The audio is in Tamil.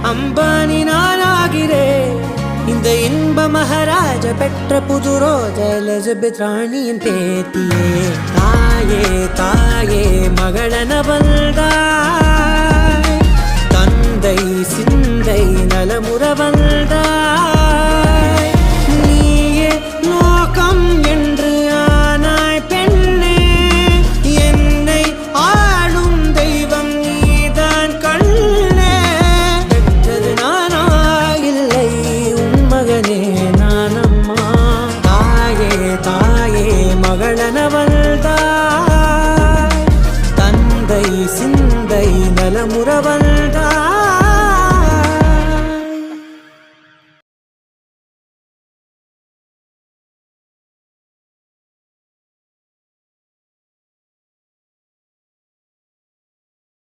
அம்பானி நானாகிறேன். இந்த இன்ப மகாராஜ பெற்ற புது ரோஜ எலிசபெத் ராணியின் பேத்தியே. தாயே தாயே மகளன வந்தாய், தந்தை சிந்தை நலமுற வந்தாய். நீயே லோகம் என்று ஆனாய் பெண்ணே, என்னை ஆளும் தெய்வம் நீதான் கண்ணே. பெற்றது நானா இல்லை உன் மகனே நானம்மா. தாயே தாயே மகளன வந்தாய், தந்தை சிந்தை நலமுற வந்தாய்.